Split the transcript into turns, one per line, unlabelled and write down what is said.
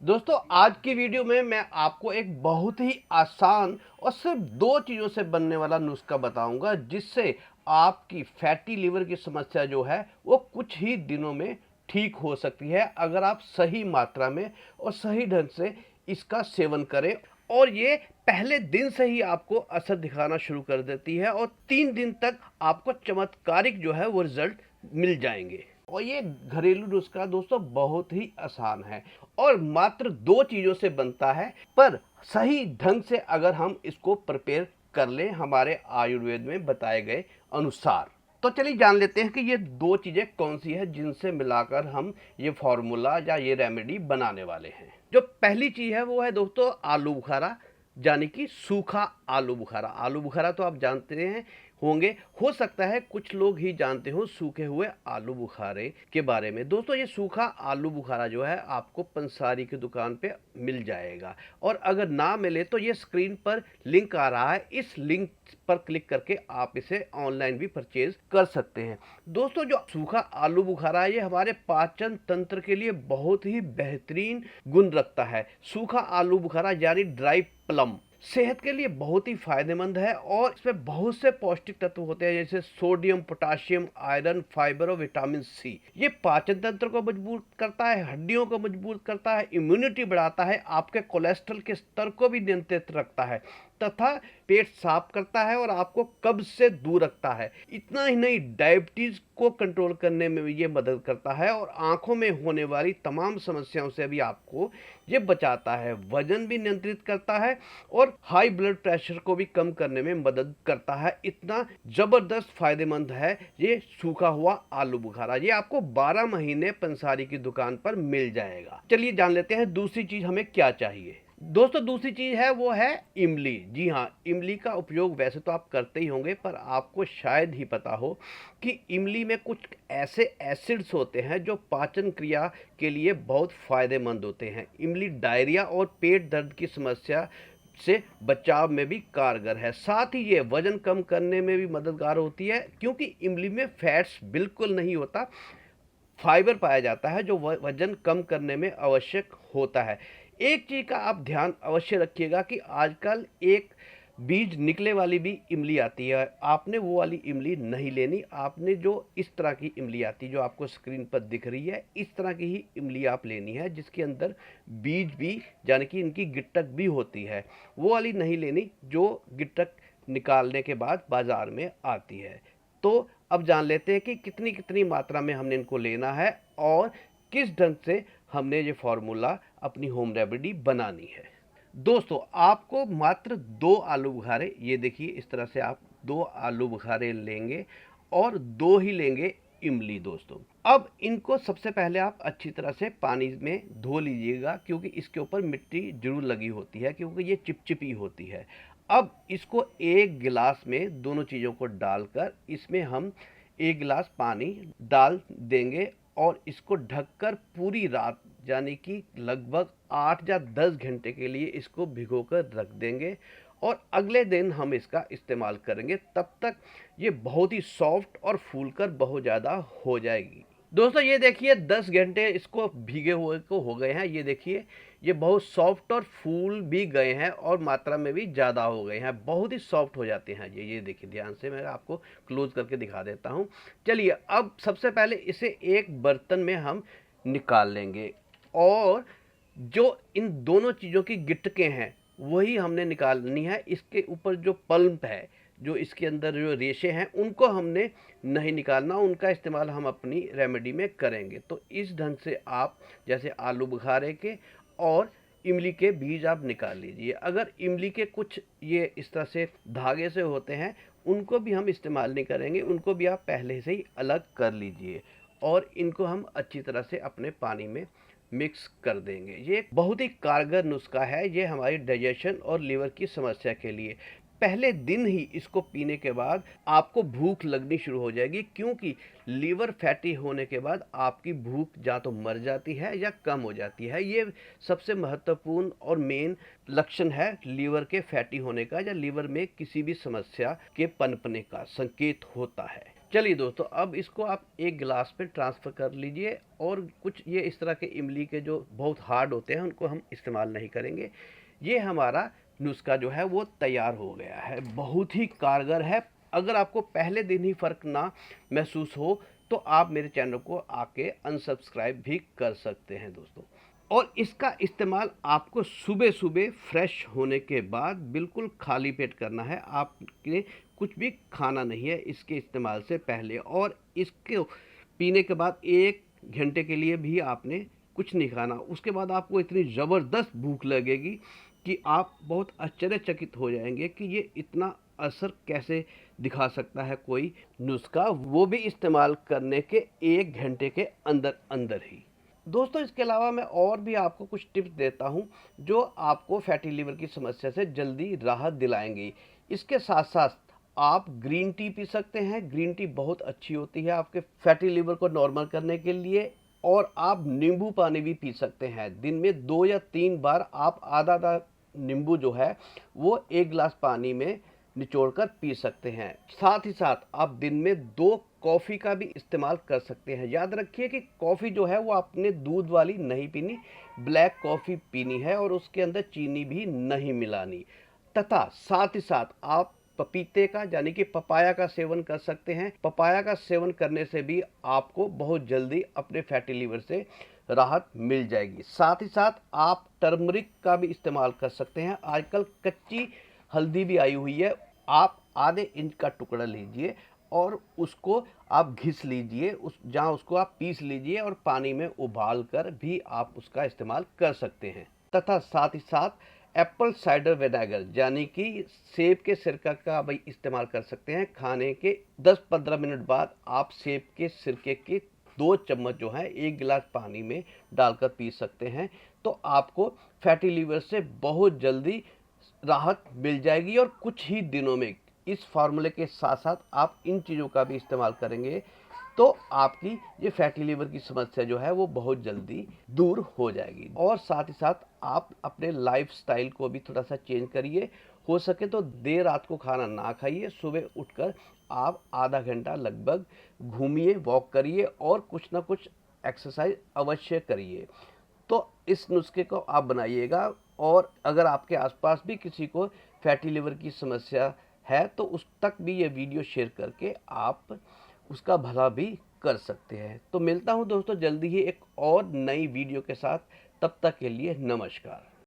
दोस्तों आज की वीडियो में मैं आपको एक बहुत ही आसान और सिर्फ दो चीज़ों से बनने वाला नुस्खा बताऊंगा जिससे आपकी फैटी लिवर की समस्या जो है वो कुछ ही दिनों में ठीक हो सकती है अगर आप सही मात्रा में और सही ढंग से इसका सेवन करें। और ये पहले दिन से ही आपको असर दिखाना शुरू कर देती है और 3 दिन तक आपको चमत्कारिक जो है वो रिजल्ट मिल जाएंगे। और ये घरेलू नुस्खा दोस्तों बहुत ही आसान है और मात्र दो चीज़ों से बनता है, पर सही ढंग से अगर हम इसको प्रिपेयर कर लें हमारे आयुर्वेद में बताए गए अनुसार। तो चलिए जान लेते हैं कि ये दो चीज़ें कौन सी है जिनसे मिलाकर हम ये फॉर्मूला या ये रेमेडी बनाने वाले हैं। जो पहली चीज़ है वो है दोस्तों आलू बुखारा, यानी कि सूखा आलू बुखारा। आलू बुखारा तो आप जानते हैं होंगे, हो सकता है कुछ लोग ही जानते हो सूखे हुए आलू बुखारे के बारे में। दोस्तों ये सूखा आलू बुखारा जो है आपको पंसारी की दुकान पे मिल जाएगा, और अगर ना मिले तो ये स्क्रीन पर लिंक आ रहा है, इस लिंक पर क्लिक करके आप इसे ऑनलाइन भी परचेज कर सकते हैं। दोस्तों जो सूखा आलू बुखारा है ये हमारे पाचन तंत्र के लिए बहुत ही बेहतरीन गुण रखता है। सूखा आलू बुखारा यानी ड्राई प्लम सेहत के लिए बहुत ही फायदेमंद है और इसमें बहुत से पौष्टिक तत्व होते हैं जैसे सोडियम, पोटाशियम, आयरन, फाइबर और विटामिन सी। ये पाचन तंत्र को मजबूत करता है, हड्डियों को मजबूत करता है, इम्यूनिटी बढ़ाता है, आपके कोलेस्ट्रॉल के स्तर को भी नियंत्रित रखता है तथा पेट साफ करता है और आपको कब्ज से दूर रखता है। इतना ही नहीं, डायबिटीज को कंट्रोल करने में भी ये मदद करता है और आंखों में होने वाली तमाम समस्याओं से भी आपको ये बचाता है। वजन भी नियंत्रित करता है और हाई ब्लड प्रेशर को भी कम करने में मदद करता है। इतना जबरदस्त फायदेमंद है ये सूखा हुआ आलू बुखारा। ये आपको 12 महीने पंसारी की दुकान पर मिल जाएगा। चलिए जान लेते हैं दूसरी चीज हमें क्या चाहिए। दोस्तों दूसरी चीज है वो है इमली। जी हाँ, इमली का उपयोग वैसे तो आप करते ही होंगे, पर आपको शायद ही पता हो कि इमली में कुछ ऐसे एसिड्स होते हैं जो पाचन क्रिया के लिए बहुत फायदेमंद होते हैं। इमली डायरिया और पेट दर्द की समस्या से बचाव में भी कारगर है। साथ ही ये वजन कम करने में भी मददगार होती है क्योंकि इमली में फैट्स बिल्कुल नहीं होता, फाइबर पाया जाता है जो वजन कम करने में आवश्यक होता है। एक चीज़ का आप ध्यान अवश्य रखिएगा कि आजकल एक बीज निकले वाली भी इमली आती है, आपने वो वाली इमली नहीं लेनी। आपने जो इस तरह की इमली आती है जो आपको स्क्रीन पर दिख रही है, इस तरह की ही इमली आप लेनी है जिसके अंदर बीज भी यानी कि इनकी गिट्टक भी होती है। वो वाली नहीं लेनी जो गिट्टक निकालने के बाद बाज़ार में आती है। तो अब जान लेते हैं कि कितनी कितनी मात्रा में हमने इनको लेना है और किस ढंग से हमने ये फॉर्मूला अपनी होम रेमेडी बनानी है। दोस्तों आपको मात्र दो आलू बुखारे, ये देखिए इस तरह से आप दो आलू बुखारे लेंगे और दो ही लेंगे इमली। दोस्तों अब इनको सबसे पहले आप अच्छी तरह से पानी में धो लीजिएगा क्योंकि इसके ऊपर मिट्टी जरूर लगी होती है क्योंकि ये चिपचिपी होती है। अब इसको एक गिलास में दोनों चीज़ों को डालकर इसमें हम एक गिलास पानी डाल देंगे और इसको ढककर पूरी रात यानी कि लगभग 8 या 10 घंटे के लिए इसको भिगोकर रख देंगे और अगले दिन हम इसका इस्तेमाल करेंगे। तब तक ये बहुत ही सॉफ्ट और फूलकर बहुत ज़्यादा हो जाएगी। दोस्तों ये देखिए 10 घंटे इसको भीगे हुए को हो गए हैं। ये देखिए ये बहुत सॉफ्ट और फूल भी गए हैं और मात्रा में भी ज़्यादा हो गए हैं, बहुत ही सॉफ्ट हो जाते हैं ये देखिए ध्यान से, मैं आपको क्लोज करके दिखा देता हूँ। चलिए अब सबसे पहले इसे एक बर्तन में हम निकाल लेंगे और जो इन दोनों चीज़ों की गिटकें हैं वही हमने निकालनी है। इसके ऊपर जो पल्प है, जो इसके अंदर जो रेशे हैं, उनको हमने नहीं निकालना, उनका इस्तेमाल हम अपनी रेमेडी में करेंगे। तो इस ढंग से आप जैसे आलू बुखारे के और इमली के बीज आप निकाल लीजिए। अगर इमली के कुछ ये इस तरह से धागे से होते हैं उनको भी हम इस्तेमाल नहीं करेंगे, उनको भी आप पहले से ही अलग कर लीजिए और इनको हम अच्छी तरह से अपने पानी में मिक्स कर देंगे। ये एक बहुत ही कारगर नुस्खा है, ये हमारी डाइजेशन और लीवर की समस्या के लिए। पहले दिन ही इसको पीने के बाद आपको भूख लगनी शुरू हो जाएगी क्योंकि लीवर फैटी होने के बाद आपकी भूख या तो मर जाती है या कम हो जाती है। ये सबसे महत्वपूर्ण और मेन लक्षण है लीवर के फैटी होने का या लीवर में किसी भी समस्या के पनपने का संकेत होता है। चलिए दोस्तों, अब इसको आप एक गिलास में ट्रांसफ़र कर लीजिए और कुछ ये इस तरह के इमली के जो बहुत हार्ड होते हैं उनको हम इस्तेमाल नहीं करेंगे। ये हमारा नुस्खा जो है वो तैयार हो गया है, बहुत ही कारगर है। अगर आपको पहले दिन ही फ़र्क ना महसूस हो तो आप मेरे चैनल को आके अनसब्सक्राइब भी कर सकते हैं दोस्तों। और इसका इस्तेमाल आपको सुबह-सुबह फ्रेश होने के बाद बिल्कुल खाली पेट करना है। आपने कुछ भी खाना नहीं है इसके इस्तेमाल से पहले, और इसको पीने के बाद 1 घंटे के लिए भी आपने कुछ नहीं खाना। उसके बाद आपको इतनी ज़बरदस्त भूख लगेगी कि आप बहुत आश्चर्यचकित हो जाएँगे कि ये इतना असर कैसे दिखा सकता है कोई नुस्खा, वो भी इस्तेमाल करने के 1 घंटे के अंदर-अंदर ही। दोस्तों, इसके अलावा मैं और भी आपको कुछ टिप्स देता हूँ जो आपको फैटी लिवर की समस्या से जल्दी राहत दिलाएंगी। इसके साथ साथ आप ग्रीन टी पी सकते हैं। ग्रीन टी बहुत अच्छी होती है आपके फैटी लिवर को नॉर्मल करने के लिए। और आप नींबू पानी भी पी सकते हैं। दिन में 2 या 3 बार आप आधा-आधा नींबू जो है वो 1 गिलास पानी में निचोड़कर पी सकते हैं। साथ ही साथ आप दिन में 2 कॉफ़ी का भी इस्तेमाल कर सकते हैं। याद रखिए कि कॉफ़ी जो है वो आपने दूध वाली नहीं पीनी, ब्लैक कॉफ़ी पीनी है और उसके अंदर चीनी भी नहीं मिलानी। तथा साथ ही साथ आप पपीते का यानी कि पपाया का सेवन कर सकते हैं। पपाया का सेवन करने से भी आपको बहुत जल्दी अपने फैटी लिवर से राहत मिल जाएगी। साथ ही साथ आप टर्मरिक का भी इस्तेमाल कर सकते हैं। आजकल कच्ची हल्दी भी आई हुई है। आप आधे इंच का टुकड़ा लीजिए और उसको आप घिस लीजिए, जहाँ उसको आप पीस लीजिए और पानी में उबाल कर भी आप उसका इस्तेमाल कर सकते हैं। तथा साथ ही साथ एप्पल साइडर विनेगर यानी कि सेब के सिरका का भी इस्तेमाल कर सकते हैं। खाने के 10-15 मिनट बाद आप सेब के सिरके के 2 चम्मच जो है 1 गिलास पानी में डालकर पी सकते हैं। तो आपको फैटी लिवर से बहुत जल्दी राहत मिल जाएगी। और कुछ ही दिनों में इस फार्मूले के साथ साथ आप इन चीज़ों का भी इस्तेमाल करेंगे तो आपकी ये फैटी लिवर की समस्या जो है वो बहुत जल्दी दूर हो जाएगी। और साथ ही साथ आप अपने लाइफस्टाइल को भी थोड़ा सा चेंज करिए। हो सके तो देर रात को खाना ना खाइए। सुबह उठकर आप आधा घंटा लगभग घूमिए, वॉक करिए और कुछ ना कुछ एक्सरसाइज अवश्य करिए। तो इस नुस्खे को आप बनाइएगा। और अगर आपके आसपास भी किसी को फैटी लिवर की समस्या है तो उस तक भी ये वीडियो शेयर करके आप उसका भला भी कर सकते हैं। तो मिलता हूँ दोस्तों जल्दी ही एक और नई वीडियो के साथ। तब तक के लिए नमस्कार।